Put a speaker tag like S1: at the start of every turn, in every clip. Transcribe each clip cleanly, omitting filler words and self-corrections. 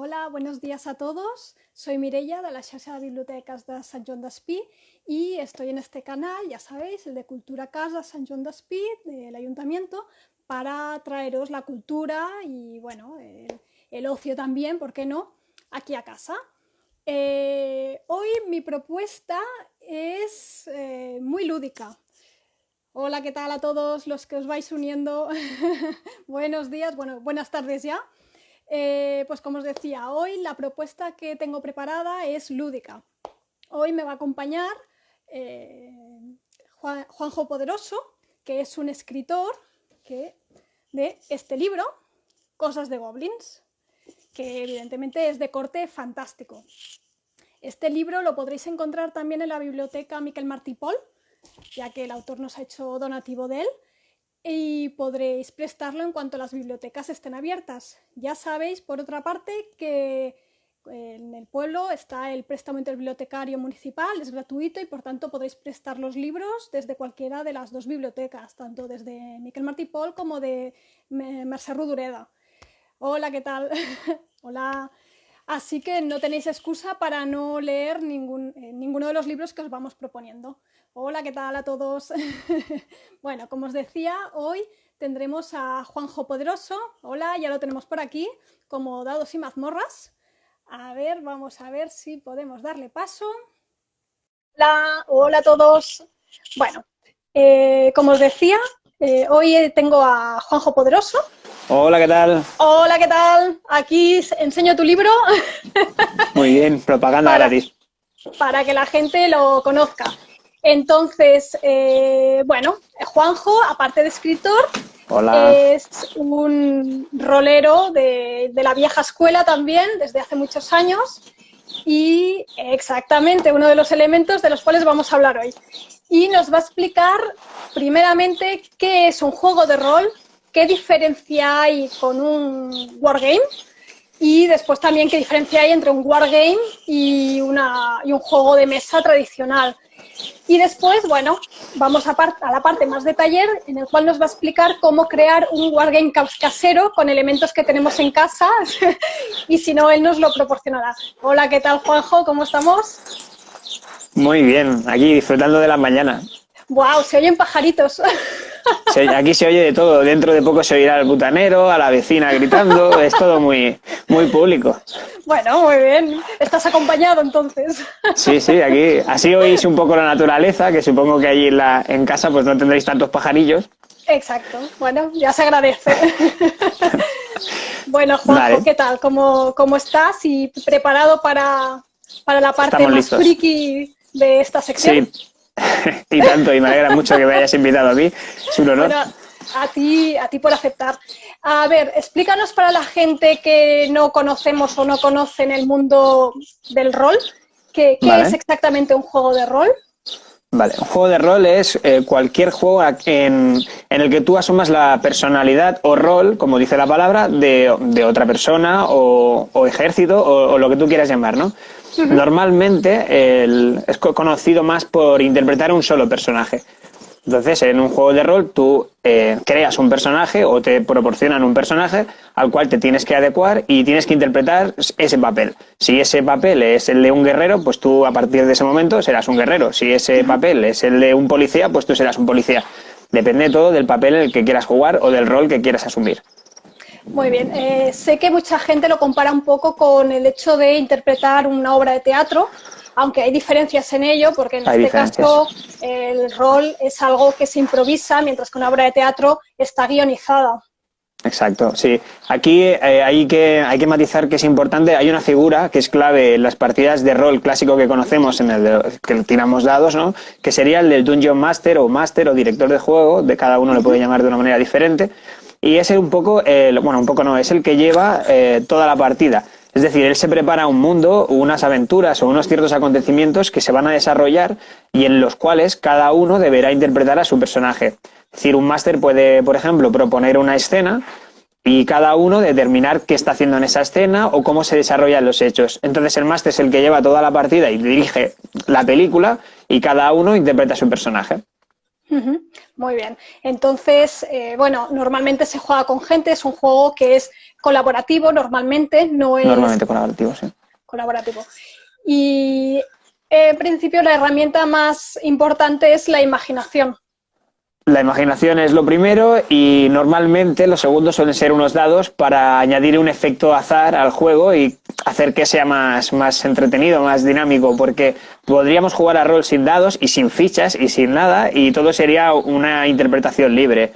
S1: Hola, buenos días a todos. Soy Mireia de la Xarxa de Bibliotecas de Sant Joan d'Espí y estoy en este canal, ya sabéis, el de Cultura Casa Sant Joan d'Espí, del Ayuntamiento, para traeros la cultura y, bueno, el ocio también, ¿por qué no?, aquí a casa. Hoy mi propuesta es muy lúdica. Hola, ¿qué tal a todos los que os vais uniendo? Buenos días, bueno, buenas tardes ya. Pues como os decía, hoy la propuesta que tengo preparada es lúdica. Hoy me va a acompañar Juanjo Poderoso, que es un escritor de este libro, Cosas de Goblins, que evidentemente es de corte fantástico. Este libro lo podréis encontrar también en la biblioteca Miquel Martí Pol, ya que el autor nos ha hecho donativo de él, y podréis prestarlo en cuanto las bibliotecas estén abiertas. Ya sabéis, por otra parte, que en el pueblo está el préstamo interbibliotecario municipal, es gratuito y por tanto podéis prestar los libros desde cualquiera de las dos bibliotecas, tanto desde Miquel Martí Pol como de Mercè Rodoreda. Hola, ¿qué tal? Hola. Así que no tenéis excusa para no leer ninguno de los libros que os vamos proponiendo. Hola, ¿qué tal a todos? Bueno, como os decía, hoy tendremos a Juanjo Poderoso. Hola, ya lo tenemos por aquí, como Dados y Mazmorras. A ver, vamos a ver si podemos darle paso. Hola, hola a todos. Bueno, como os decía, hoy tengo a Juanjo Poderoso.
S2: Hola, ¿qué tal?
S1: Hola, ¿qué tal? Aquí enseño tu libro.
S2: Muy bien, propaganda gratis.
S1: Para que la gente lo conozca. Entonces, bueno, Juanjo, aparte de escritor,
S2: Hola.
S1: es un rolero de la vieja escuela también, desde hace muchos años, y exactamente uno de los elementos de los cuales vamos a hablar hoy. Y nos va a explicar, primeramente, qué es un juego de rol, qué diferencia hay con un wargame, y después también qué diferencia hay entre un wargame y un juego de mesa tradicional. Y después, bueno, vamos a la parte más de taller, en el cual nos va a explicar cómo crear un wargame casero con elementos que tenemos en casa y si no, él nos lo proporcionará. Hola, ¿qué tal, Juanjo? ¿Cómo estamos?
S2: Muy bien, aquí disfrutando de las mañanas.
S1: ¡Wow! Se oyen pajaritos.
S2: Aquí se oye de todo, dentro de poco se oirá al butanero, a la vecina gritando, es todo muy, muy público.
S1: Bueno, muy bien. ¿Estás acompañado entonces?
S2: Sí, sí, aquí así oís un poco la naturaleza, que supongo que allí en casa pues no tendréis tantos pajarillos.
S1: Exacto. Bueno, ya se agradece. Bueno, Juanjo,
S2: Vale.
S1: ¿qué tal? ¿Cómo estás? ¿Y preparado para la parte
S2: Estamos
S1: más
S2: listos.
S1: friki de esta sección?
S2: Sí, y tanto, y me alegra mucho que me hayas invitado a mí, es un honor.
S1: Bueno, a ti por aceptar. A ver, explícanos para la gente que no conocemos o no conocen el mundo del rol, ¿qué
S2: Vale.
S1: es exactamente un juego de rol?
S2: Vale, un juego de rol es cualquier juego en el que tú asumas la personalidad o rol, como dice la palabra, de otra persona o ejército o lo que tú quieras llamar, ¿no? Normalmente es conocido más por interpretar un solo personaje. Entonces, en un juego de rol tú creas un personaje o te proporcionan un personaje al cual te tienes que adecuar y tienes que interpretar ese papel. Si ese papel es el de un guerrero, pues tú a partir de ese momento serás un guerrero. Si ese papel es el de un policía, pues tú serás un policía. Depende todo del papel en el que quieras jugar o del rol que quieras asumir.
S1: Muy bien, sé que mucha gente lo compara un poco con el hecho de interpretar una obra de teatro, aunque hay diferencias en ello, porque en este caso el rol es algo que se improvisa, mientras que una obra de teatro está guionizada.
S2: Exacto, sí. Aquí hay que matizar que es importante. Hay una figura que es clave en las partidas de rol clásico que conocemos, que tiramos dados, ¿no? Que sería el del Dungeon Master o director de juego, de cada uno le puede llamar de una manera diferente. Y es un poco, es el que lleva toda la partida. Es decir, él se prepara un mundo, unas aventuras o unos ciertos acontecimientos que se van a desarrollar y en los cuales cada uno deberá interpretar a su personaje. Es decir, un máster puede, por ejemplo, proponer una escena y cada uno determinar qué está haciendo en esa escena o cómo se desarrollan los hechos. Entonces el máster es el que lleva toda la partida y dirige la película y cada uno interpreta a su personaje.
S1: Ujú, muy bien. Entonces, bueno, normalmente se juega con gente, es un juego que es colaborativo, normalmente no es
S2: Normalmente colaborativo, sí.
S1: colaborativo. Y en principio la herramienta más importante es la imaginación.
S2: La imaginación es lo primero y normalmente los segundos suelen ser unos dados para añadir un efecto azar al juego y hacer que sea más entretenido, más dinámico, porque podríamos jugar a rol sin dados y sin fichas y sin nada y todo sería una interpretación libre.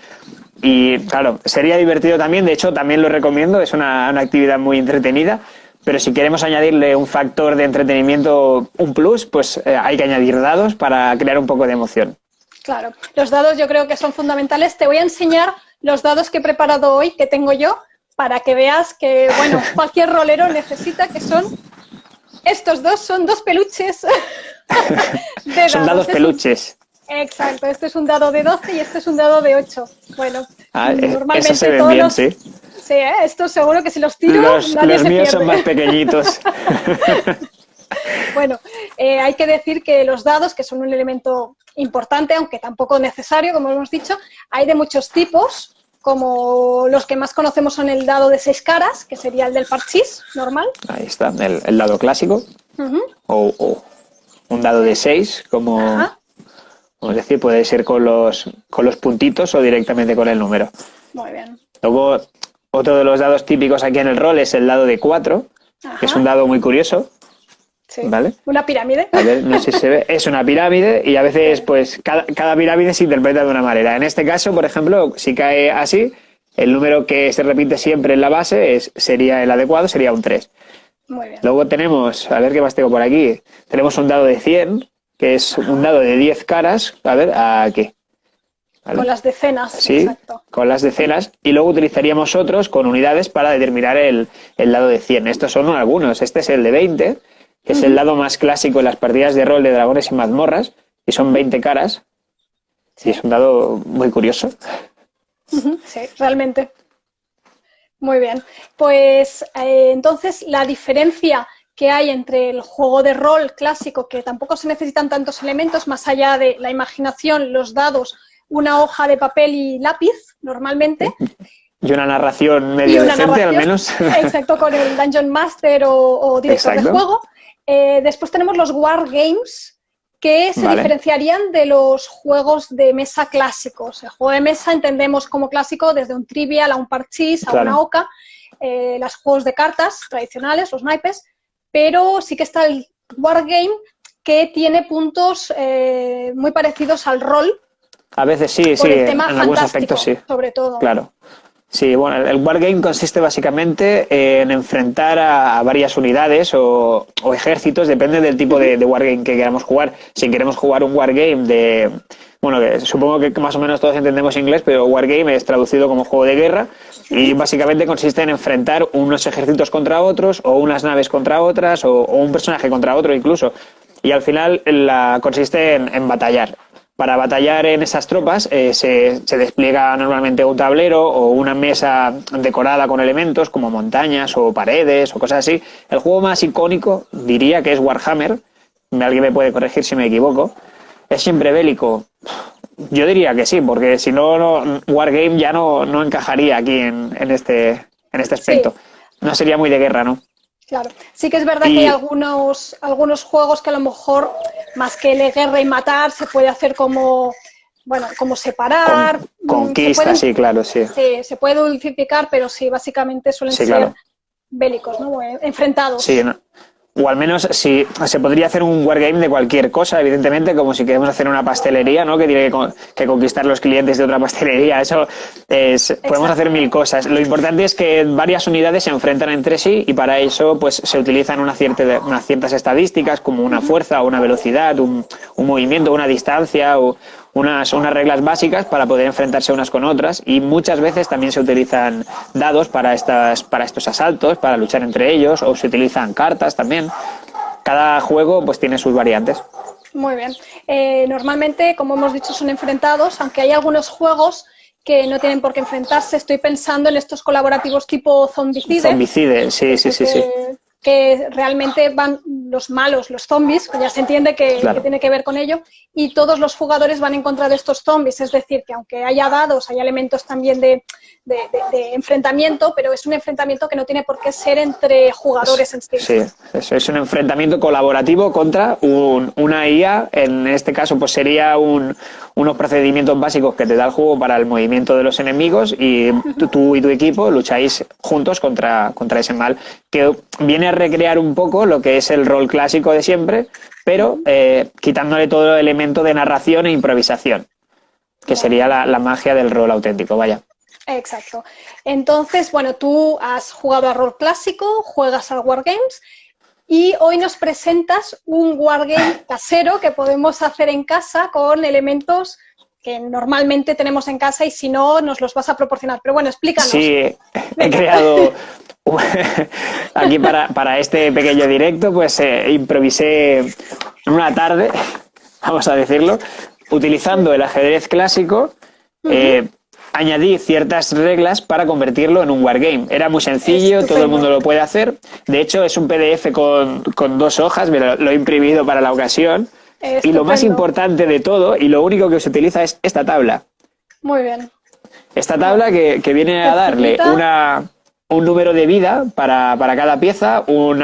S2: Y claro, sería divertido también, de hecho también lo recomiendo, es una actividad muy entretenida, pero si queremos añadirle un factor de entretenimiento, un plus, pues hay que añadir dados para crear un poco de emoción.
S1: Claro, los dados yo creo que son fundamentales. Te voy a enseñar los dados que he preparado hoy, que tengo yo, para que veas que, bueno, cualquier rolero necesita, que son estos dos, son dos peluches de dados.
S2: Son dados peluches.
S1: Exacto, este es un dado de 12 y este es un dado de 8. Bueno, normalmente
S2: esos se ven
S1: todos
S2: bien,
S1: los...
S2: sí.
S1: Sí, estos seguro que si los tiro
S2: Los
S1: nadie se
S2: míos
S1: pierde.
S2: son más pequeñitos.
S1: Bueno, hay que decir que los dados, que son un elemento importante, aunque tampoco necesario, como hemos dicho, hay de muchos tipos, como los que más conocemos son el dado de 6 caras, que sería el del parchís normal.
S2: Ahí está, el dado clásico. O un dado de 6, como es decir, puede ser con los puntitos o directamente con el número.
S1: Muy bien.
S2: Luego, otro de los dados típicos aquí en el rol es el dado de 4, que es un dado muy curioso.
S1: Sí.
S2: ¿Vale?
S1: Una pirámide.
S2: A ver, no sé si se ve. Es una pirámide y a veces, pues, cada pirámide se interpreta de una manera. En este caso, por ejemplo, si cae así, el número que se repite siempre en la base sería el adecuado, sería un 3.
S1: Muy bien.
S2: Luego tenemos, a ver qué más tengo por aquí. Tenemos un dado de 100, que es un dado de 10 caras. A ver, ¿a qué? ¿Vale?
S1: Con las decenas.
S2: Sí,
S1: exacto.
S2: con las decenas. Y luego utilizaríamos otros con unidades para determinar el dado de 100. Estos son algunos. Este es el de 20, que es el dado más clásico en las partidas de rol de dragones y mazmorras, y son 20 caras. Sí. Y es un dado muy curioso.
S1: Sí, realmente. Muy bien. Pues entonces la diferencia que hay entre el juego de rol clásico, que tampoco se necesitan tantos elementos más allá de la imaginación, los dados, una hoja de papel y lápiz, normalmente.
S2: Y una narración medio decente, al menos.
S1: Exacto, con el Dungeon Master o director de juego. Después tenemos los Wargames, que se diferenciarían de los juegos de mesa clásicos. El juego de mesa entendemos como clásico desde un trivial a un parchís, a una oca, los juegos de cartas tradicionales, los naipes, pero sí que está el Wargame, que tiene puntos muy parecidos al rol.
S2: A veces sí,
S1: por el tema
S2: en algunos aspectos sí.
S1: Sobre todo.
S2: Claro. Sí, bueno, el Wargame consiste básicamente en enfrentar a varias unidades o ejércitos, depende del tipo de Wargame que queramos jugar. Si queremos jugar un Wargame bueno, supongo que más o menos todos entendemos inglés, pero Wargame es traducido como juego de guerra y básicamente consiste en enfrentar unos ejércitos contra otros o unas naves contra otras o un personaje contra otro incluso. Y al final consiste en batallar. Para batallar en esas tropas se despliega normalmente un tablero o una mesa decorada con elementos como montañas o paredes o cosas así. El juego más icónico diría que es Warhammer. Alguien me puede corregir si me equivoco. ¿Es siempre bélico? Yo diría que sí, porque si no Wargame ya no encajaría aquí en este aspecto. Sí. No sería muy de guerra, ¿no?
S1: Claro, sí que es verdad que hay algunos juegos que a lo mejor, más que de guerra y matar, se puede hacer como separar.
S2: Conquista, sí, claro, sí.
S1: Sí, se puede dulcificar, pero sí, básicamente suelen ser bélicos, ¿no? Enfrentados.
S2: Sí, ¿no? O al menos si se podría hacer un wargame de cualquier cosa, evidentemente, como si queremos hacer una pastelería, ¿no? Que tiene que conquistar los clientes de otra pastelería. Eso podemos hacer mil cosas. Lo importante es que varias unidades se enfrentan entre sí y para eso pues se utilizan unas ciertas estadísticas como una fuerza o una velocidad, un movimiento, una distancia o unas reglas básicas para poder enfrentarse unas con otras y muchas veces también se utilizan dados para estos asaltos, para luchar entre ellos o se utilizan cartas también. Cada juego pues tiene sus variantes.
S1: Muy bien. Normalmente, como hemos dicho, son enfrentados, aunque hay algunos juegos que no tienen por qué enfrentarse. Estoy pensando en estos colaborativos tipo Zombicide.
S2: Zombicide, sí.
S1: Que realmente van los malos, los zombies, que ya se entiende que tiene que ver con ello, y todos los jugadores van en contra de estos zombies, es decir, que aunque haya dados, hay elementos también de enfrentamiento, pero es un enfrentamiento que no tiene por qué ser entre jugadores en sí.
S2: Sí, eso es un enfrentamiento colaborativo contra una IA. En este caso, pues sería unos procedimientos básicos que te da el juego para el movimiento de los enemigos, y tú y tu equipo lucháis juntos contra ese mal, que viene a recrear un poco lo que es el rol clásico de siempre, pero quitándole todo el elemento de narración e improvisación, que sería la magia del rol auténtico, vaya.
S1: Exacto. Entonces, bueno, tú has jugado a rol clásico, juegas a Wargames y hoy nos presentas un Wargame casero que podemos hacer en casa con elementos que normalmente tenemos en casa y si no, nos los vas a proporcionar. Pero bueno, explícanos.
S2: Sí, he creado... Aquí para este pequeño directo, pues improvisé en una tarde, vamos a decirlo, utilizando el ajedrez clásico. Añadí ciertas reglas para convertirlo en un wargame. Era muy sencillo, estupendo. Todo el mundo lo puede hacer. De hecho, es un PDF con 2 hojas, lo he imprimido para la ocasión. Estupendo. Y lo más importante de todo, y lo único que se utiliza es esta tabla.
S1: Muy bien.
S2: Esta tabla que viene a darle un número de vida para cada pieza, un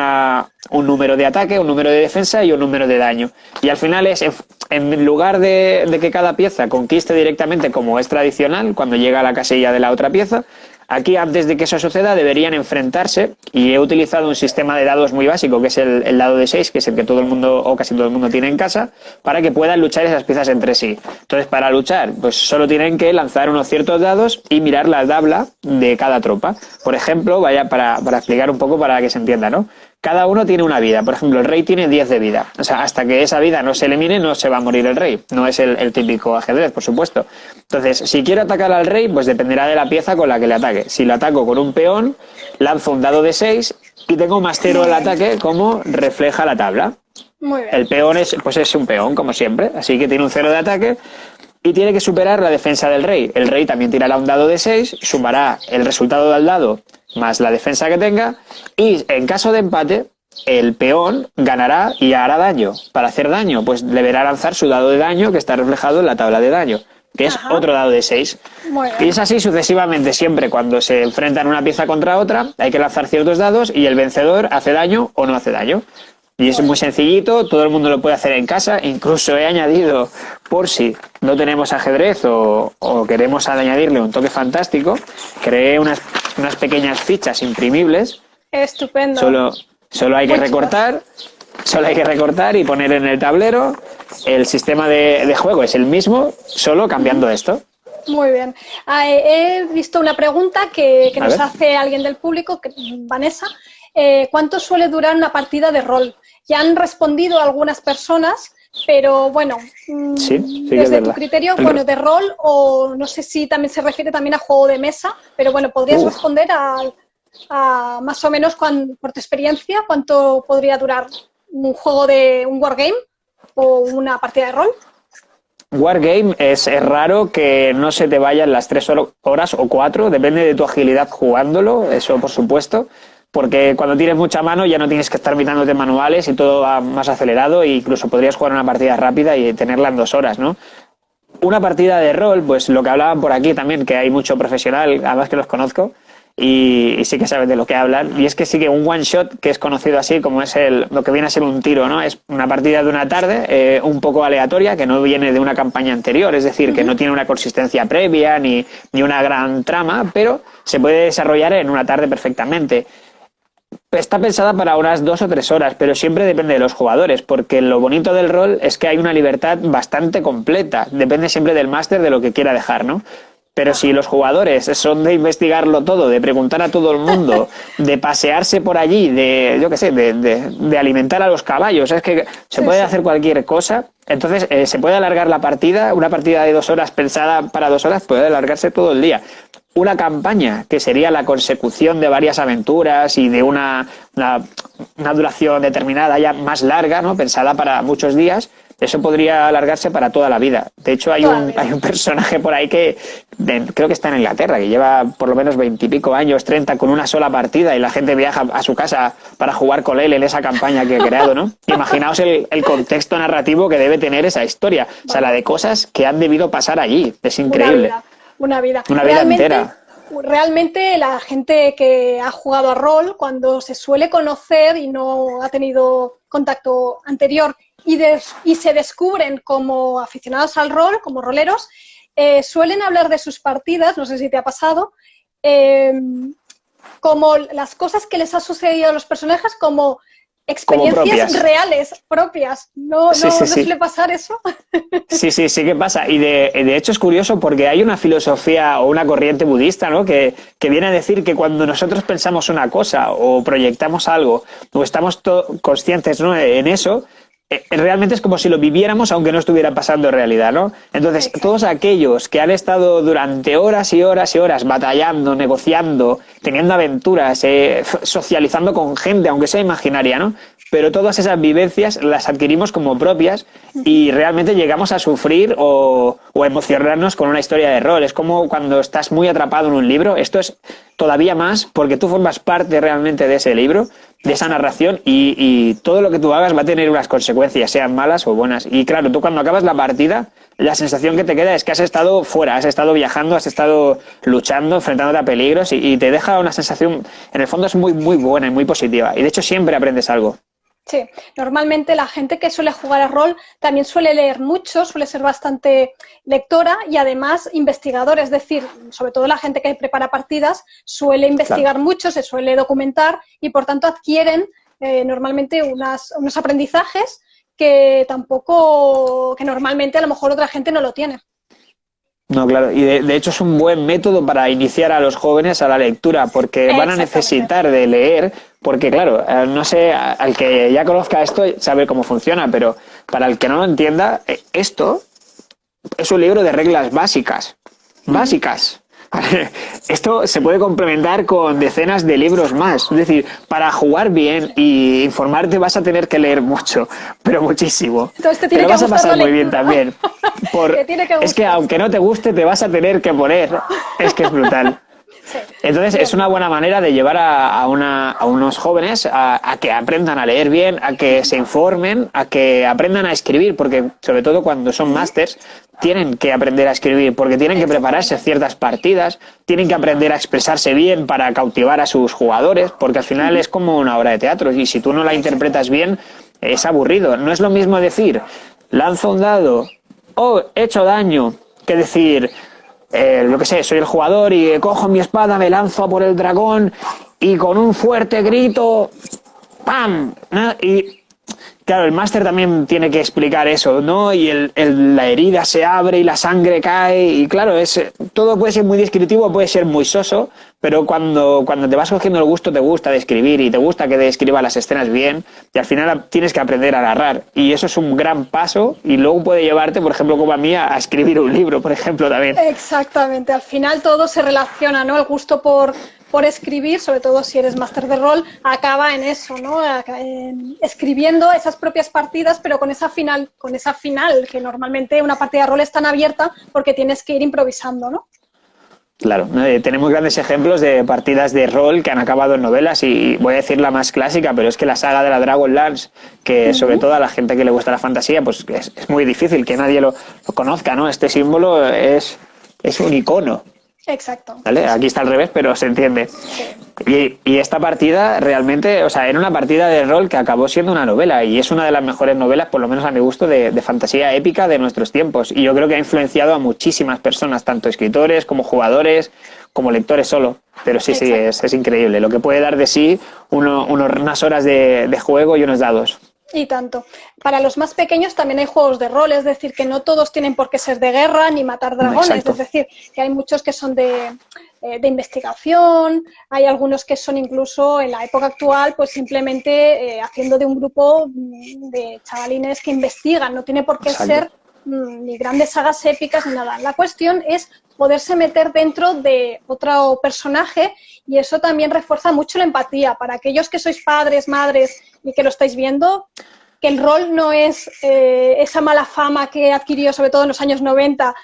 S2: número de ataque, un número de defensa y un número de daño. Y al final es, en lugar de que cada pieza conquiste directamente como es tradicional, cuando llega a la casilla de la otra pieza, aquí antes de que eso suceda deberían enfrentarse, y he utilizado un sistema de dados muy básico, que es el dado de 6, que es el que todo el mundo o casi todo el mundo tiene en casa, para que puedan luchar esas piezas entre sí. Entonces, para luchar, pues solo tienen que lanzar unos ciertos dados y mirar la tabla de cada tropa. Por ejemplo, para explicar un poco para que se entienda, ¿no? Cada uno tiene una vida. Por ejemplo, el rey tiene 10 de vida. O sea, hasta que esa vida no se elimine, no se va a morir el rey. No es el típico ajedrez, por supuesto. Entonces, si quiero atacar al rey, pues dependerá de la pieza con la que le ataque. Si lo ataco con un peón, lanzo un dado de 6 y tengo más 0 el ataque, como refleja la tabla.
S1: Muy bien.
S2: El peón es un peón, como siempre. Así que tiene un 0 de ataque y tiene que superar la defensa del rey. El rey también tirará un dado de 6, sumará el resultado del dado más la defensa que tenga, y en caso de empate, el peón ganará y hará daño. Para hacer daño, pues deberá lanzar su dado de daño, que está reflejado en la tabla de daño, que es otro dado de 6. Y es así sucesivamente. Siempre cuando se enfrentan una pieza contra otra, hay que lanzar ciertos dados y el vencedor hace daño o no hace daño. Y es muy sencillito, todo el mundo lo puede hacer en casa. Incluso he añadido, por si no tenemos ajedrez o queremos añadirle un toque fantástico, creé unas pequeñas fichas imprimibles.
S1: Estupendo.
S2: Solo hay que recortar, y poner en el tablero. El sistema de juego es el mismo, solo cambiando esto.
S1: Muy bien. He visto una pregunta que nos hace alguien del público, Vanessa. ¿Cuánto suele durar una partida de rol? Ya han respondido algunas personas, pero bueno, desde tu criterio, bueno, de rol, o no sé si también se refiere también a juego de mesa, pero bueno, ¿podrías responder a más o menos, por tu experiencia, cuánto podría durar un juego de un wargame o una partida de rol?
S2: Wargame es raro que no se te vayan las 3 horas o 4, depende de tu agilidad jugándolo, eso por supuesto. Porque cuando tienes mucha mano ya no tienes que estar mirándote manuales y todo va más acelerado, e incluso podrías jugar una partida rápida y tenerla en 2 horas, ¿no? Una partida de rol, pues lo que hablaban por aquí también, que hay mucho profesional, además que los conozco, y sí que saben de lo que hablan, y es que sí que un one shot, que es conocido así como es lo que viene a ser un tiro, ¿no? Es una partida de una tarde, un poco aleatoria, que no viene de una campaña anterior, es decir, que no tiene una consistencia previa ni una gran trama, pero se puede desarrollar en una tarde perfectamente. Está pensada para unas 2 o 3 horas, pero siempre depende de los jugadores, porque lo bonito del rol es que hay una libertad bastante completa. Depende siempre del máster de lo que quiera dejar, ¿no? Pero si los jugadores son de investigarlo todo, de preguntar a todo el mundo, de pasearse por allí, de alimentar a los caballos, es que se puede hacer cualquier cosa. Entonces se puede alargar la partida. Una partida de 2 horas pensada para 2 horas puede alargarse todo el día. Una campaña, que sería la consecución de varias aventuras y de una duración determinada ya más larga, ¿no? Pensada para muchos días, eso podría alargarse para toda la vida. De hecho, hay un personaje por ahí que creo que está en Inglaterra, que lleva por lo menos 20 y pico años, 30, con una sola partida y la gente viaja a su casa para jugar con él en esa campaña que ha creado, ¿no? Imaginaos el contexto narrativo que debe tener esa historia. O sea, la de cosas que han debido pasar allí. Es increíble.
S1: Una vida
S2: entera.
S1: Realmente la gente que ha jugado a rol, cuando se suele conocer y no ha tenido contacto anterior y se descubren como aficionados al rol, como roleros, suelen hablar de sus partidas, no sé si te ha pasado, como las cosas que les ha sucedido a los personajes como experiencias reales, propias. ¿No suele pasar eso?
S2: Sí que pasa. Y de hecho es curioso porque hay una filosofía o una corriente budista, ¿no? que viene a decir que cuando nosotros pensamos una cosa o proyectamos algo o estamos conscientes, ¿no?, en eso, realmente es como si lo viviéramos aunque no estuviera pasando en realidad, ¿no? Entonces, todos aquellos que han estado durante horas y horas y horas batallando, negociando, teniendo aventuras, socializando con gente, aunque sea imaginaria, ¿no? Pero todas esas vivencias las adquirimos como propias y realmente llegamos a sufrir o emocionarnos con una historia de rol. Es como cuando estás muy atrapado en un libro. Esto es todavía más porque tú formas parte realmente de ese libro, de esa narración y todo lo que tú hagas va a tener unas consecuencias, sean malas o buenas. Y claro, tú cuando acabas la partida, la sensación que te queda es que has estado fuera, has estado viajando, has estado luchando, enfrentándote a peligros y te deja una sensación, en el fondo es muy, muy buena y muy positiva. Y de hecho siempre aprendes algo.
S1: Sí, normalmente la gente que suele jugar a rol también suele leer mucho, suele ser bastante lectora y además investigador, es decir, sobre todo la gente que prepara partidas suele investigar mucho, se suele documentar y por tanto adquieren normalmente unos aprendizajes que normalmente a lo mejor otra gente no lo tiene.
S2: No, claro, y de hecho es un buen método para iniciar a los jóvenes a la lectura, porque van a necesitar de leer, porque claro, no sé, al que ya conozca esto sabe cómo funciona, pero para el que no lo entienda, esto es un libro de reglas básicas. Esto se puede complementar con decenas de libros más. Es decir, para jugar bien y informarte vas a tener que leer mucho, pero muchísimo.
S1: Entonces
S2: te lo vas a pasar muy bien también. Es que aunque no te guste, te vas a tener que poner. Es que es brutal.
S1: Sí.
S2: Entonces es una buena manera de llevar a unos jóvenes a que aprendan a leer bien, a que se informen, a que aprendan a escribir, porque sobre todo cuando son másters tienen que aprender a escribir, porque tienen que prepararse ciertas partidas, tienen que aprender a expresarse bien para cautivar a sus jugadores, porque al final es como una obra de teatro y si tú no la interpretas bien es aburrido. No es lo mismo decir lanzo un dado, he hecho daño, que decir lo que sé, soy el jugador y cojo mi espada, me lanzo a por el dragón y con un fuerte grito ¡pam! ¿no? Y claro, el máster también tiene que explicar eso, ¿no? Y la herida se abre y la sangre cae y claro, todo puede ser muy descriptivo, puede ser muy soso, pero cuando te vas cogiendo el gusto, te gusta describir y te gusta que describa las escenas bien y al final tienes que aprender a narrar y eso es un gran paso y luego puede llevarte, por ejemplo, como a mí, a escribir un libro, por ejemplo, también.
S1: Exactamente, al final todo se relaciona, ¿no? El gusto por escribir, sobre todo si eres máster de rol, acaba en eso, ¿no? Escribiendo esas propias partidas, pero con esa final, que normalmente una partida de rol es tan abierta porque tienes que ir improvisando, ¿no?
S2: Claro, tenemos grandes ejemplos de partidas de rol que han acabado en novelas y voy a decir la más clásica, pero es que la saga de la Dragonlance, que sobre todo a la gente que le gusta la fantasía, pues es muy difícil que nadie lo conozca, ¿no? Este símbolo es un icono.
S1: Exacto.
S2: ¿Vale? Aquí está al revés, pero se entiende. Sí. Y esta partida realmente, o sea, era una partida de rol que acabó siendo una novela y es una de las mejores novelas, por lo menos a mi gusto, de fantasía épica de nuestros tiempos. Y yo creo que ha influenciado a muchísimas personas, tanto escritores como jugadores, como lectores solo. Pero sí, es increíble. Lo que puede dar de sí unas horas de juego y unos dados.
S1: Y tanto. Para los más pequeños también hay juegos de rol, es decir, que no todos tienen por qué ser de guerra ni matar dragones,
S2: Exacto.
S1: Es decir, que hay muchos que son de investigación, hay algunos que son incluso en la época actual, pues simplemente haciendo de un grupo de chavalines que investigan, no tiene por qué ser ni grandes sagas épicas ni nada. La cuestión es poderse meter dentro de otro personaje y eso también refuerza mucho la empatía. Para aquellos que sois padres, madres y que lo estáis viendo, que el rol no es esa mala fama que adquirió sobre todo en los años 90,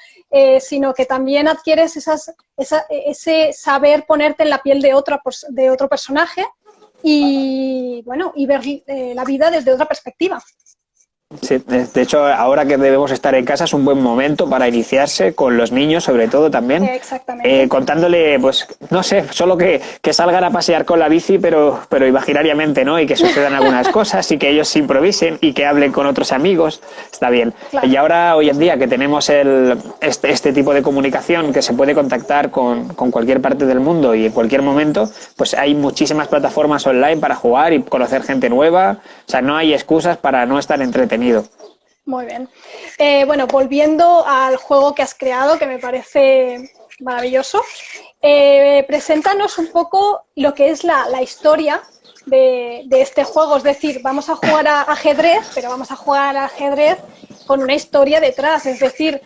S1: sino que también adquieres ese saber ponerte en la piel de otro personaje y, bueno, y ver la vida desde otra perspectiva.
S2: Sí, de hecho, ahora que debemos estar en casa es un buen momento para iniciarse con los niños, sobre todo también.
S1: Exactamente.
S2: Contándole, pues, no sé, solo que salgan a pasear con la bici, pero imaginariamente, ¿no? Y que sucedan algunas cosas y que ellos improvisen y que hablen con otros amigos. Está bien.
S1: Claro.
S2: Y ahora, hoy en día, que tenemos este tipo de comunicación que se puede contactar con cualquier parte del mundo y en cualquier momento, pues hay muchísimas plataformas online para jugar y conocer gente nueva. O sea, no hay excusas para no estar entretenido.
S1: Muy bien. Bueno, volviendo al juego que has creado, que me parece maravilloso, preséntanos un poco lo que es la historia de este juego. Es decir, vamos a jugar a ajedrez, pero vamos a jugar a ajedrez con una historia detrás. Es decir,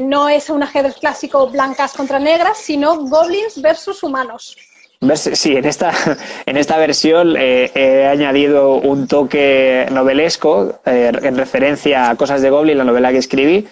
S1: no es un ajedrez clásico blancas contra negras, sino goblins versus humanos.
S2: Sí, en esta versión he añadido un toque novelesco en referencia a Cosas de Goblin, la novela que escribí.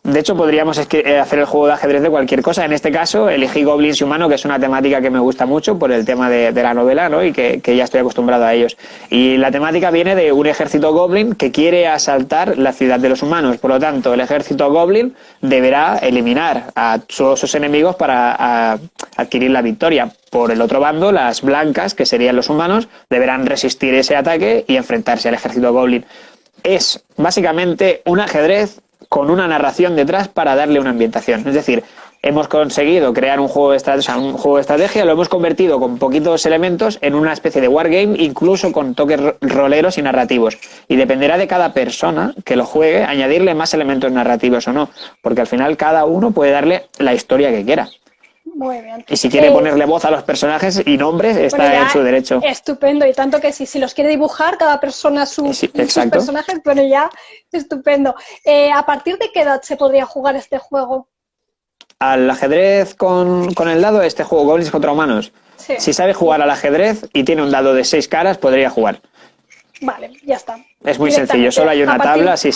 S2: De hecho, podríamos hacer el juego de ajedrez de cualquier cosa. En este caso, elegí goblins y humanos, que es una temática que me gusta mucho por el tema de la novela, ¿no? Y que ya estoy acostumbrado a ellos. Y la temática viene de un ejército goblin que quiere asaltar la ciudad de los humanos. Por lo tanto, el ejército goblin deberá eliminar a todos sus enemigos para adquirir la victoria. Por el otro bando, las blancas, que serían los humanos, deberán resistir ese ataque y enfrentarse al ejército goblin. Es básicamente un ajedrez con una narración detrás para darle una ambientación. Es decir, hemos conseguido crear un juego de estrategia, lo hemos convertido con poquitos elementos en una especie de wargame, incluso con toques roleros y narrativos. Y dependerá de cada persona que lo juegue añadirle más elementos narrativos o no, porque al final cada uno puede darle la historia que quiera.
S1: Muy bien.
S2: Y si quiere ponerle voz a los personajes y nombres, está en su derecho.
S1: Estupendo, y tanto que si los quiere dibujar cada persona sus personajes, bueno, ya, estupendo. ¿A partir de qué edad se podría jugar este juego?
S2: Al ajedrez con el dado, este juego, Goblins contra Humanos. Sí. Si sabe jugar al ajedrez y tiene un dado de 6 caras, podría jugar.
S1: Vale, ya está.
S2: Es muy sencillo, solo hay una tabla, sí.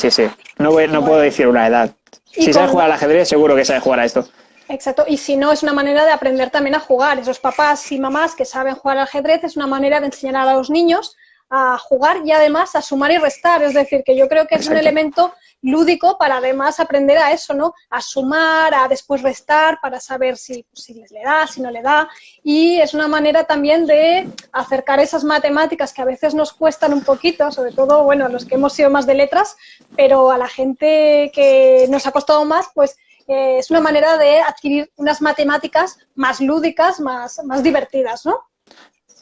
S2: No puedo decir una edad. Si sabe jugar al ajedrez, seguro que sabe jugar a esto.
S1: Exacto, y si no, es una manera de aprender también a jugar. Esos papás y mamás que saben jugar al ajedrez es una manera de enseñar a los niños a jugar y además a sumar y restar. Es decir, que yo creo que es un elemento lúdico para además aprender a eso, ¿no? A sumar, a después restar, para saber si le da, si no le da. Y es una manera también de acercar esas matemáticas que a veces nos cuestan un poquito, sobre todo, bueno, los que hemos sido más de letras, pero a la gente que nos ha costado más, pues es una manera de adquirir unas matemáticas más lúdicas, más divertidas, ¿no?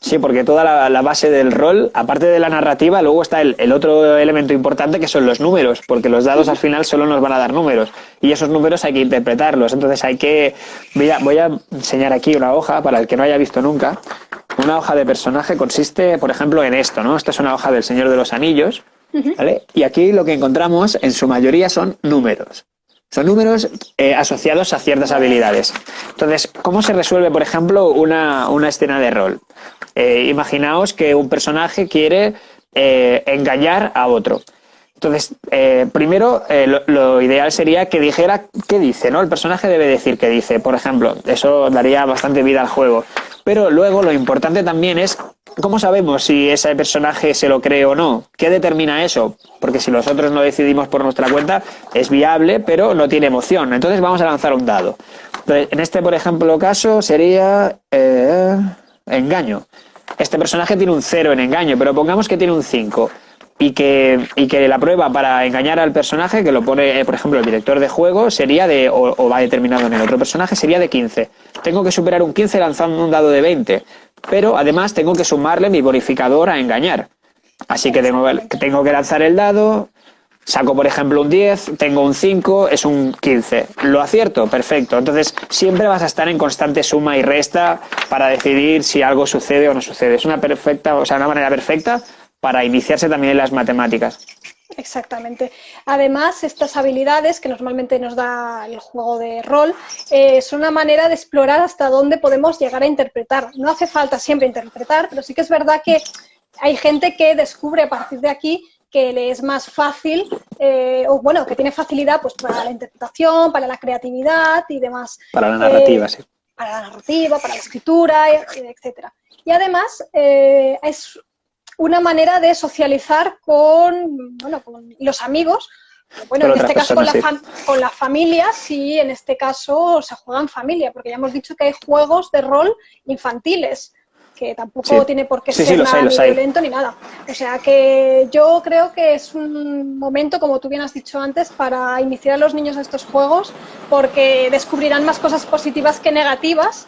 S2: Sí, porque toda la base del rol, aparte de la narrativa, luego está el otro elemento importante que son los números, porque los dados al final solo nos van a dar números y esos números hay que interpretarlos. Entonces voy a enseñar aquí una hoja para el que no haya visto nunca. Una hoja de personaje consiste, por ejemplo, en esto, ¿no? Esta es una hoja del Señor de los Anillos, ¿vale? Y aquí lo que encontramos en su mayoría son números. Son números asociados a ciertas habilidades. Entonces, ¿cómo se resuelve, por ejemplo, una escena de rol? Imaginaos que un personaje quiere engañar a otro. Entonces, primero, lo ideal sería que dijera qué dice, ¿no? El personaje debe decir qué dice, por ejemplo. Eso daría bastante vida al juego. Pero luego lo importante también es cómo sabemos si ese personaje se lo cree o no. ¿Qué determina eso? Porque si nosotros no decidimos por nuestra cuenta, es viable, pero no tiene emoción. Entonces vamos a lanzar un dado. Entonces, en este, por ejemplo, caso sería engaño. Este personaje tiene un 0 en engaño, pero pongamos que tiene un 5. Y que la prueba para engañar al personaje, que lo pone, por ejemplo, el director de juego, sería o va determinado en el otro personaje, sería de 15. Tengo que superar un 15 lanzando un dado de 20, pero además tengo que sumarle mi bonificador a engañar. Así que tengo que lanzar el dado, saco, por ejemplo, un 10, tengo un 5, es un 15. ¿Lo acierto? Perfecto. Entonces, siempre vas a estar en constante suma y resta para decidir si algo sucede o no sucede. Es una manera perfecta para iniciarse también en las matemáticas.
S1: Exactamente. Además, estas habilidades que normalmente nos da el juego de rol son una manera de explorar hasta dónde podemos llegar a interpretar. No hace falta siempre interpretar, pero sí que es verdad que hay gente que descubre a partir de aquí que le es más fácil, o bueno, que tiene facilidad pues para la interpretación, para la creatividad y demás.
S2: Para la narrativa, sí.
S1: Para la narrativa, para la escritura, etcétera. Y además es una manera de socializar con los amigos. Bueno, en este caso con la familia, sí, en este caso se juega en familia, porque ya hemos dicho que hay juegos de rol infantiles, que tampoco tiene por qué ser nada ni violento ni nada. O sea que yo creo que es un momento, como tú bien has dicho antes, para iniciar a los niños a estos juegos, porque descubrirán más cosas positivas que negativas.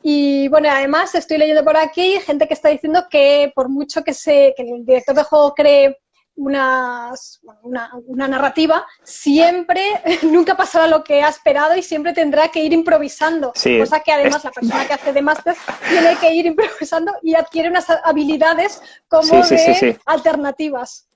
S1: Y bueno, además estoy leyendo por aquí gente que está diciendo que por mucho que el director de juego cree una narrativa, siempre, nunca pasará lo que ha esperado y siempre tendrá que ir improvisando, cosa que además la persona que hace de máster tiene que ir improvisando y adquiere unas habilidades como alternativas.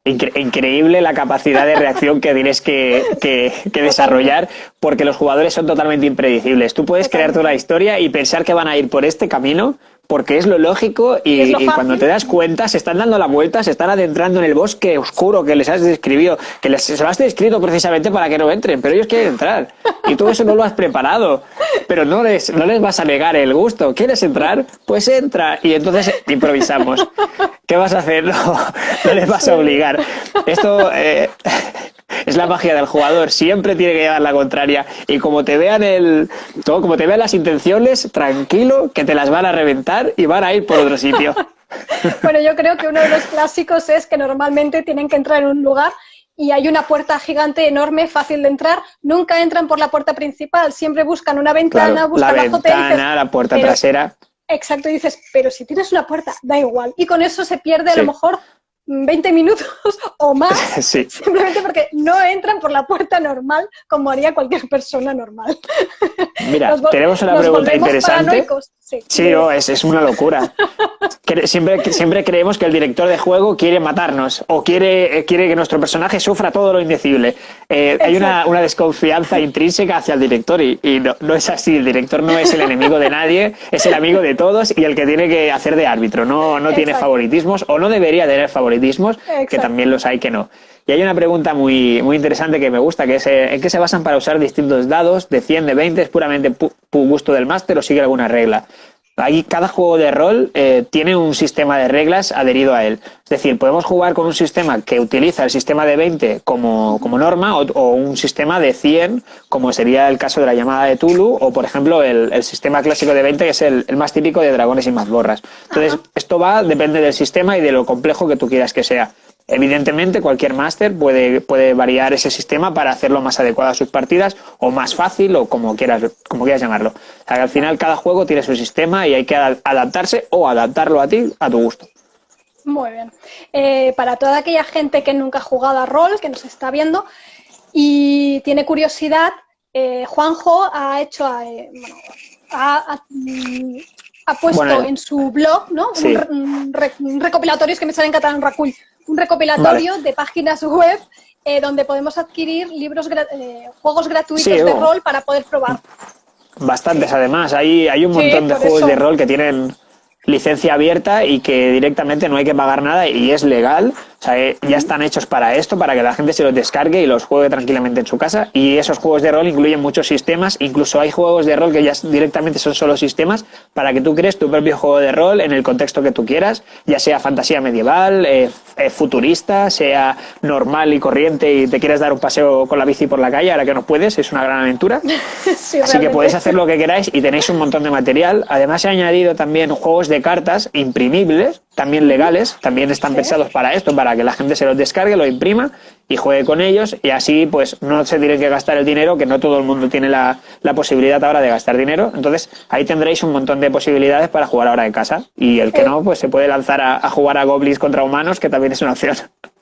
S2: Increíble la capacidad de reacción que tienes que desarrollar, porque los jugadores son totalmente impredecibles. Tú puedes crear toda la historia y pensar que van a ir por este camino porque es lo lógico y cuando te das cuenta se están dando la vuelta, se están adentrando en el bosque oscuro que les has describido, que se lo has descrito precisamente para que no entren, pero ellos quieren entrar y todo eso no lo has preparado, pero no les vas a negar el gusto. ¿Quieres entrar? Pues entra, y entonces improvisamos. ¿Qué vas a hacer? No les vas a obligar. Esto es la magia del jugador, siempre tiene que llevar la contraria, y como te vean como te vean las intenciones, tranquilo, que te las van a reventar y van a ir por otro sitio.
S1: Bueno, yo creo que uno de los clásicos es que normalmente tienen que entrar en un lugar y hay una puerta gigante, enorme, fácil de entrar. Nunca entran por la puerta principal, siempre buscan una ventana,
S2: claro,
S1: buscan
S2: la
S1: azotea.
S2: ventana, la puerta trasera.
S1: Exacto, y dices, pero si tienes una puerta, da igual. Y con eso se pierde a lo mejor 20 minutos o más, simplemente porque no entran por la puerta normal como haría cualquier persona normal.
S2: Mira, tenemos una pregunta interesante. Sí, no, es una locura. Siempre creemos que el director de juego quiere matarnos o quiere que nuestro personaje sufra todo lo indecible. Hay una desconfianza intrínseca hacia el director y no es así. El director no es el enemigo de nadie, es el amigo de todos y el que tiene que hacer de árbitro. No tiene favoritismos o no debería tener favoritismos, que también los hay que no. Y hay una pregunta muy, muy interesante que me gusta, que es ¿en qué se basan para usar distintos dados de 100, de 20? ¿Es puramente gusto del máster o sigue alguna regla? Ahí cada juego de rol tiene un sistema de reglas adherido a él. Es decir, podemos jugar con un sistema que utiliza el sistema de 20 como norma o un sistema de 100, como sería el caso de la llamada de Tulu, o por ejemplo el sistema clásico de 20, que es el más típico de dragones y mazmorras. Entonces, esto depende del sistema y de lo complejo que tú quieras que sea. Evidentemente, cualquier máster puede variar ese sistema para hacerlo más adecuado a sus partidas o más fácil o como quieras llamarlo. O sea, que al final cada juego tiene su sistema y hay que adaptarse o adaptarlo a ti, a tu gusto.
S1: Muy bien. Para toda aquella gente que nunca ha jugado a rol, que nos está viendo y tiene curiosidad, Juanjo ha hecho... ha puesto en su blog, ¿no? Un recopilatorio, es que me sale en catalán, recull, un recopilatorio de páginas web donde podemos adquirir juegos gratuitos de rol para poder probar.
S2: Bastantes, además. Hay un montón de juegos de rol que tienen licencia abierta y que directamente no hay que pagar nada y es legal. O sea, ya están hechos para esto, para que la gente se los descargue y los juegue tranquilamente en su casa. Y esos juegos de rol incluyen muchos sistemas. Incluso hay juegos de rol que ya directamente son solo sistemas para que tú crees tu propio juego de rol en el contexto que tú quieras, ya sea fantasía medieval, futurista, sea normal y corriente y te quieres dar un paseo con la bici por la calle, ahora que no puedes, es una gran aventura. Sí, así que podéis hacer lo que queráis y tenéis un montón de material. Además, he añadido también juegos de cartas imprimibles, también legales, también están pensados para esto, para que la gente se los descargue, lo imprima y juegue con ellos, y así pues no se tiene que gastar el dinero, que no todo el mundo tiene la posibilidad ahora de gastar dinero. Entonces ahí tendréis un montón de posibilidades para jugar ahora en casa, y el que no, pues se puede lanzar a jugar a goblins contra humanos, que también es una opción.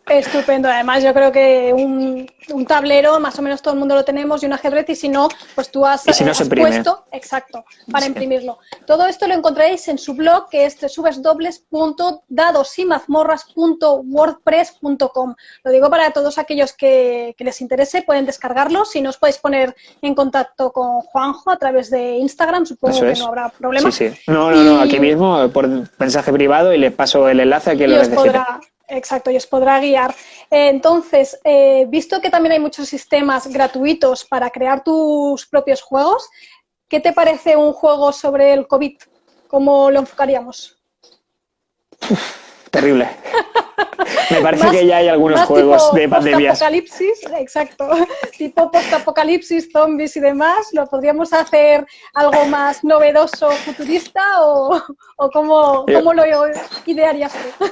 S1: Estupendo. Además, yo creo que un tablero, más o menos todo el mundo lo tenemos, y un ajedrez, y si no, pues tú has puesto, exacto, para imprimirlo. Todo esto lo encontraréis en su blog, que es www.dadosimazmorras.wordpress.com. Lo digo para todos aquellos que les interese, pueden descargarlo. Si no, os podéis poner en contacto con Juanjo a través de Instagram, supongo que no habrá problema.
S2: Sí. No, aquí mismo, por mensaje privado, y le paso el enlace a quien lo necesite.
S1: Exacto, y os podrá guiar. Entonces, visto que también hay muchos sistemas gratuitos para crear tus propios juegos, ¿qué te parece un juego sobre el COVID? ¿Cómo lo enfocaríamos?
S2: Terrible. Me parece
S1: Más,
S2: que ya hay algunos
S1: más
S2: juegos
S1: tipo
S2: de pandemias.
S1: post-apocalipsis, exacto, tipo post-apocalipsis, zombies y demás. ¿Lo podríamos hacer algo más novedoso, futurista o cómo lo idearías tú?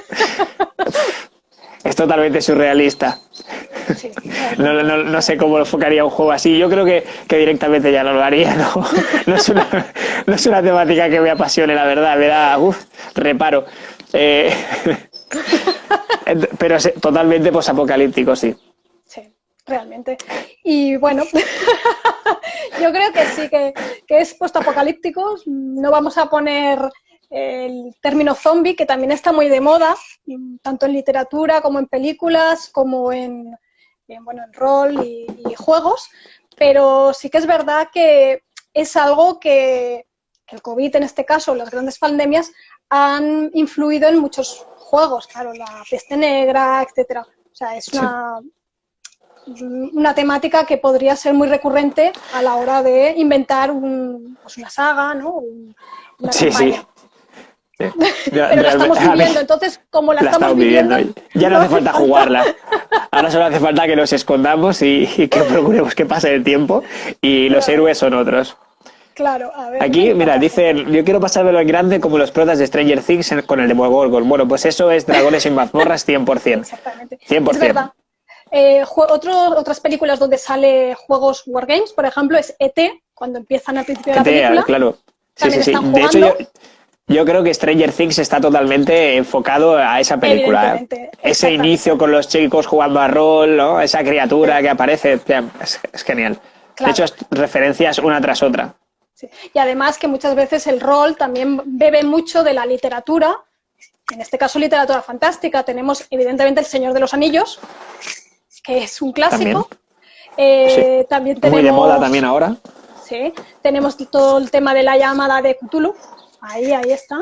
S2: Es totalmente surrealista.
S1: Sí,
S2: No sé cómo enfocaría un juego así. Yo creo que directamente ya no lo haría, ¿no? No es una temática que me apasione, la verdad. Me da reparo. Pero es totalmente posapocalíptico, sí.
S1: sí, realmente. Y bueno, yo creo que sí, que es postapocalíptico. No vamos a poner el término zombie, que también está muy de moda, tanto en literatura como en películas, como en rol y juegos, pero sí que es verdad que es algo que el COVID, en este caso, las grandes pandemias, han influido en muchos juegos, claro, la peste negra, etcétera. O sea, es una temática que podría ser muy recurrente a la hora de inventar una saga, ¿no? Una
S2: Sí,
S1: campaña.
S2: sí.
S1: Pero la estamos viviendo, entonces como la estamos viviendo,
S2: ya no hace falta jugarla. Ahora solo hace falta que nos escondamos y que procuremos que pase el tiempo y los héroes son otros.
S1: Claro, a ver.
S2: Aquí, mira, dicen, yo quiero pasármelo en grande como los protas de Stranger Things con el Demogorgon. Bueno, pues eso es Dragones y mazmorras 100%.
S1: Exactamente.
S2: 100%.
S1: Es verdad. Otras películas donde sale juegos Wargames, por ejemplo, es E.T., cuando empiezan al principio de la película.
S2: Claro. Sí,
S1: también
S2: sí, sí.
S1: están
S2: De hecho,
S1: jugando.
S2: yo creo que Stranger Things está totalmente enfocado a esa película. Ese inicio con los chicos jugando a rol, ¿no? Esa criatura que aparece, es genial.
S1: Claro.
S2: De hecho, referencias una tras otra.
S1: Sí. Y además que muchas veces el rol también bebe mucho de la literatura, en este caso literatura fantástica. Tenemos evidentemente El Señor de los Anillos, que es un clásico.
S2: Sí.
S1: También tenemos,
S2: muy de moda también ahora.
S1: Sí, tenemos todo el tema de la llamada de Cthulhu. Ahí está.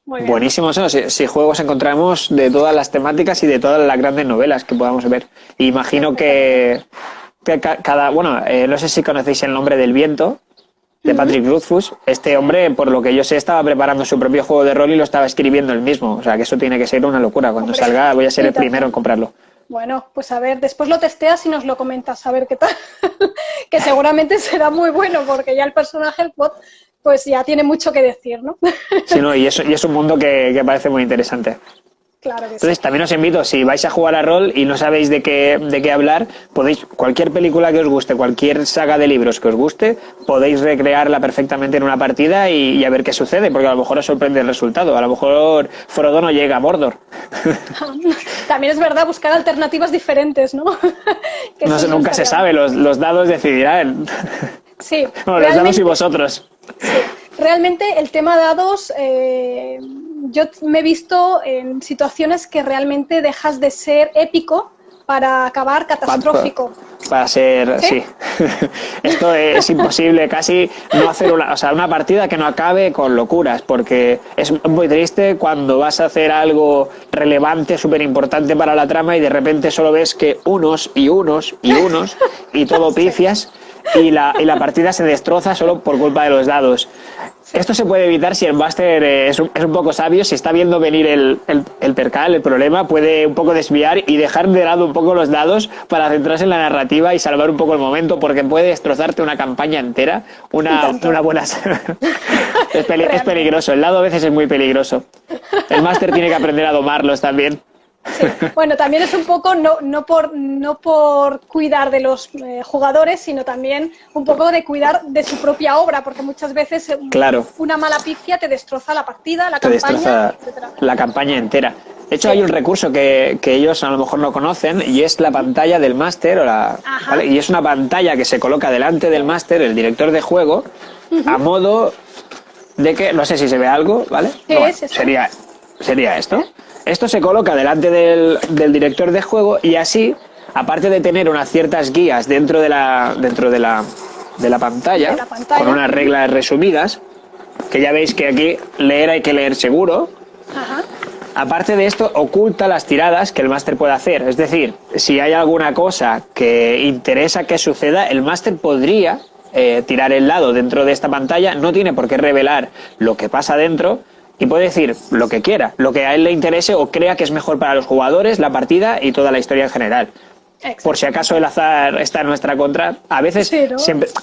S1: Muy bien.
S2: Buenísimos, ¿no? Si juegos encontramos de todas las temáticas y de todas las grandes novelas que podamos ver. Imagino que no sé si conocéis El nombre del viento, de Patrick Rothfuss. Este hombre, por lo que yo sé, estaba preparando su propio juego de rol y lo estaba escribiendo él mismo. O sea, que eso tiene que ser una locura. Cuando salga voy a ser el primero en comprarlo.
S1: Bueno, pues a ver, después lo testeas y nos lo comentas, a ver qué tal. Que seguramente será muy bueno, porque ya el personaje, el bot, pues ya tiene mucho que decir, ¿no?
S2: Sí, no, y es un mundo que parece muy interesante.
S1: Claro que
S2: Entonces,
S1: sí.
S2: también os invito, si vais a jugar a rol y no sabéis de qué hablar, podéis, cualquier película que os guste, cualquier saga de libros que os guste, podéis recrearla perfectamente en una partida y a ver qué sucede, porque a lo mejor os sorprende el resultado. A lo mejor Frodo no llega a Mordor.
S1: También es verdad buscar alternativas diferentes, ¿no? Que
S2: No sé, nunca se sabe, los dados decidirán.
S1: Sí.
S2: Bueno, los dados y vosotros.
S1: Sí. Realmente el tema dados, yo me he visto en situaciones que realmente dejas de ser épico para acabar catastrófico.
S2: Para ser, sí. Esto es imposible casi no hacer una partida que no acabe con locuras, porque es muy triste cuando vas a hacer algo relevante, súper importante para la trama y de repente solo ves que unos y todo pifias. Y la partida se destroza solo por culpa de los dados. Esto se puede evitar si el máster es un poco sabio, si está viendo venir el percal, el problema, puede un poco desviar y dejar de lado un poco los dados para centrarse en la narrativa y salvar un poco el momento, porque puede destrozarte una campaña entera, una buena... es peligroso, el dado a veces es muy peligroso. El máster tiene que aprender a domarlos también.
S1: Sí. Bueno, también es un poco no por cuidar de los jugadores, sino también un poco de cuidar de su propia obra, porque muchas veces una mala pifia te destroza la partida, la campaña, etcétera.
S2: La campaña entera. De hecho, hay un recurso que ellos a lo mejor no conocen y es la pantalla del máster, ¿vale? Y es una pantalla que se coloca delante del máster, el director de juego, a modo de que, no sé si se ve algo, ¿vale? Sería esto. Esto se coloca delante del director de juego y así, aparte de tener unas ciertas guías dentro de la pantalla, con unas reglas resumidas, que ya veis que aquí leer hay que leer seguro, aparte de esto, oculta las tiradas que el máster puede hacer. Es decir, si hay alguna cosa que interesa que suceda, el máster podría tirar el dado dentro de esta pantalla, no tiene por qué revelar lo que pasa dentro y puede decir lo que quiera, lo que a él le interese o crea que es mejor para los jugadores, la partida y toda la historia en general. Por si acaso el azar está en nuestra contra. A veces,
S1: sí, ¿no?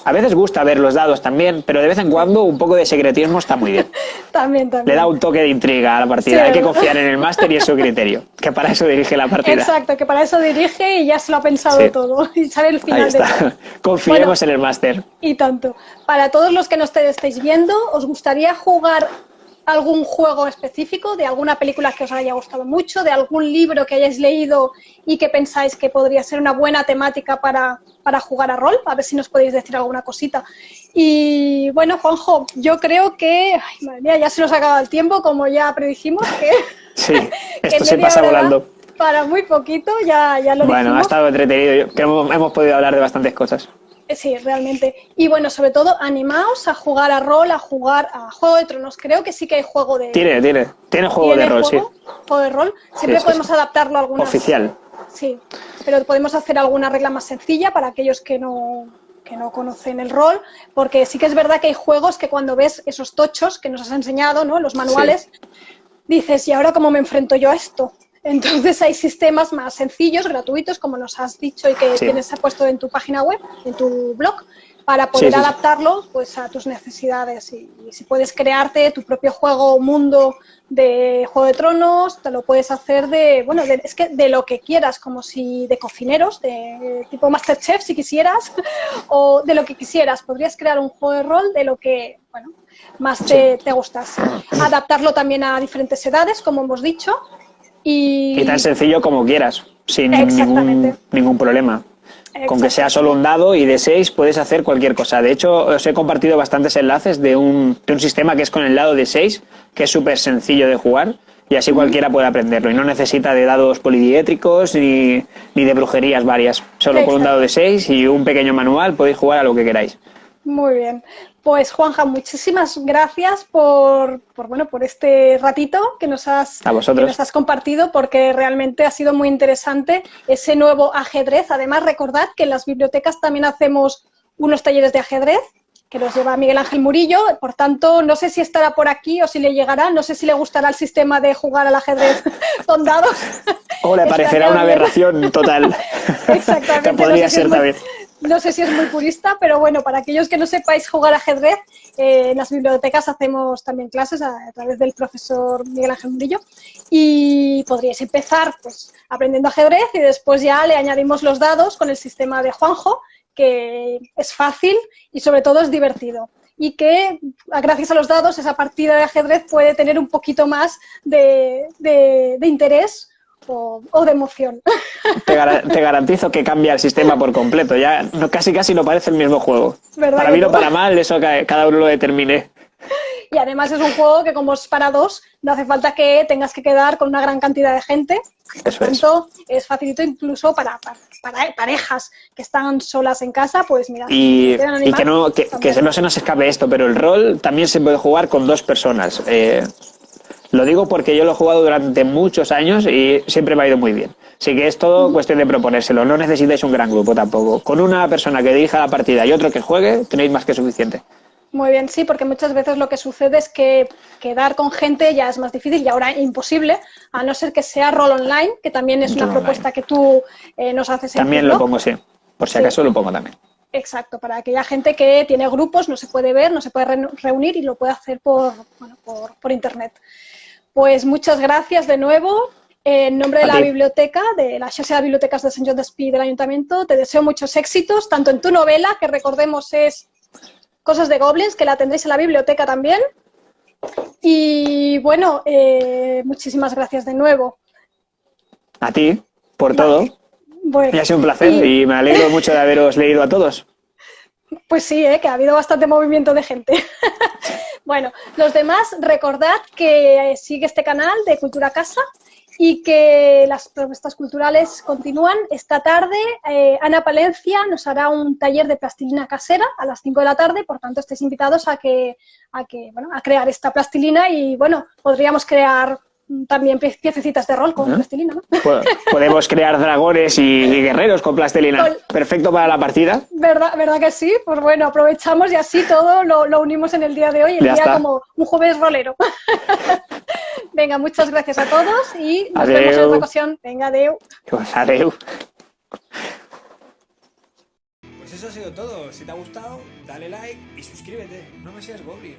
S2: a veces gusta ver los dados también, pero de vez en cuando un poco de secretismo está muy bien.
S1: También.
S2: Le da un toque de intriga a la partida.
S1: Sí,
S2: hay que
S1: ¿verdad?
S2: confiar en el máster y en su criterio, que para eso dirige la partida.
S1: Exacto, que para eso dirige y ya se lo ha pensado
S2: Sí.
S1: todo y sabe el final.
S2: Ahí está. Confiemos en el máster.
S1: Y tanto. Para todos los que nos estáis viendo, ¿os gustaría jugar algún juego específico, de alguna película que os haya gustado mucho, de algún libro que hayáis leído y que pensáis que podría ser una buena temática para jugar a rol? A ver si nos podéis decir alguna cosita. Y bueno, Juanjo, yo creo que, ay, madre mía, ya se nos ha acabado el tiempo, como ya predijimos, que,
S2: Sí,
S1: que
S2: esto se
S1: media
S2: pasa
S1: hora
S2: volando.
S1: para muy poquito, ya lo
S2: Bueno,
S1: dijimos.
S2: ha estado entretenido. Creo que hemos podido hablar de bastantes cosas.
S1: Sí, realmente. Y bueno, sobre todo, animaos a jugar a rol, a jugar a Juego de Tronos. Creo que sí que hay juego de...
S2: Tiene juego de rol,
S1: juego,
S2: sí.
S1: Juego de rol. Siempre
S2: Sí,
S1: podemos
S2: sí.
S1: adaptarlo a algunas...
S2: Oficial.
S1: Sí, pero podemos hacer alguna regla más sencilla para aquellos que no conocen el rol, porque sí que es verdad que hay juegos que cuando ves esos tochos que nos has enseñado, ¿no? Los manuales, sí, dices, ¿y ahora cómo me enfrento yo a esto? Entonces hay sistemas más sencillos, gratuitos, como nos has dicho y que
S2: Sí.
S1: tienes puesto en tu página web, en tu blog, para poder
S2: Sí.
S1: adaptarlo pues, a tus necesidades. Y si puedes crearte tu propio juego o mundo de Juego de Tronos, te lo puedes hacer es que de lo que quieras, como si de cocineros, de tipo Masterchef si quisieras, o de lo que quisieras. Podrías crear un juego de rol de lo que, bueno, más te gustase. Adaptarlo también a diferentes edades, como hemos dicho. Y
S2: tan sencillo como quieras, sin
S1: Exactamente.
S2: ningún problema. Con que sea solo un dado y de 6 puedes hacer cualquier cosa. De hecho, os he compartido bastantes enlaces de un sistema que es con el dado de 6, que es súper sencillo de jugar y así cualquiera puede aprenderlo. Y no necesita de dados polidiétricos ni de brujerías varias. Solo con un dado de 6 y un pequeño manual podéis jugar a lo que queráis.
S1: Muy bien. Pues Juanja, muchísimas gracias por este ratito que nos has compartido, porque realmente ha sido muy interesante ese nuevo ajedrez. Además, recordad que en las bibliotecas también hacemos unos talleres de ajedrez que los lleva Miguel Ángel Murillo, por tanto, no sé si estará por aquí o si le llegará, no sé si le gustará el sistema de jugar al ajedrez con dados.
S2: O le parecerá una aberración total.
S1: Exactamente.
S2: Que podría ser también.
S1: No sé si es muy purista, pero bueno, para aquellos que no sepáis jugar ajedrez, en las bibliotecas hacemos también clases a través del profesor Miguel Ángel Murillo y podríais empezar pues aprendiendo ajedrez y después ya le añadimos los dados con el sistema de Juanjo, que es fácil y sobre todo es divertido. Y que gracias a los dados esa partida de ajedrez puede tener un poquito más de interés o de emoción.
S2: Te garantizo que cambia el sistema por completo. Ya casi no parece el mismo juego. Para bien o para mal, eso cada uno lo determine.
S1: Y además es un juego que como es para dos, no hace falta que tengas que quedar con una gran cantidad de gente. Por tanto, es facilito incluso para parejas que están solas en casa, pues mira.
S2: Y que no se nos escape esto, pero el rol también se puede jugar con 2 personas. Lo digo porque yo lo he jugado durante muchos años y siempre me ha ido muy bien. Así que es todo cuestión de proponérselo. No necesitáis un gran grupo tampoco. Con una persona que dirija la partida y otro que juegue, tenéis más que suficiente.
S1: Muy bien, sí, porque muchas veces lo que sucede es que quedar con gente ya es más difícil y ahora imposible, a no ser que sea rol online, que también es una propuesta que tú nos haces en
S2: También lo pongo, sí. Por si acaso lo pongo también.
S1: Exacto, para aquella gente que tiene grupos, no se puede ver, no se puede reunir y lo puede hacer por internet. Pues muchas gracias de nuevo. En nombre de la biblioteca, de la Xarxa de Bibliotecas de Sant Joan d'Espí del Ayuntamiento, te deseo muchos éxitos, tanto en tu novela, que recordemos es Cosas de Goblins, que la tendréis en la biblioteca también. Y bueno, muchísimas gracias de nuevo.
S2: A ti, por todo.
S1: Bueno,
S2: y ha sido un placer y me alegro mucho de haberos leído a todos.
S1: Pues sí, que ha habido bastante movimiento de gente. Bueno, los demás, recordad que sigue este canal de Cultura Casa y que las propuestas culturales continúan. Esta tarde Ana Palencia nos hará un taller de plastilina casera a las 5 de la tarde, por tanto estáis invitados a crear esta plastilina y bueno, podríamos crear también piececitas de rol con plastilina, ¿no?
S2: Podemos crear dragones y guerreros con plastilina. Perfecto para la partida.
S1: ¿Verdad que sí? Pues bueno, aprovechamos y así todo lo unimos en el día de hoy, el
S2: Ya
S1: día
S2: está.
S1: como un jueves rolero. Venga, muchas gracias a todos y nos
S2: Adeu.
S1: vemos en otra ocasión. Venga, adeu.
S2: Adeu.
S3: Pues eso ha sido todo. Si te ha gustado, dale like y suscríbete. No me seas goblin.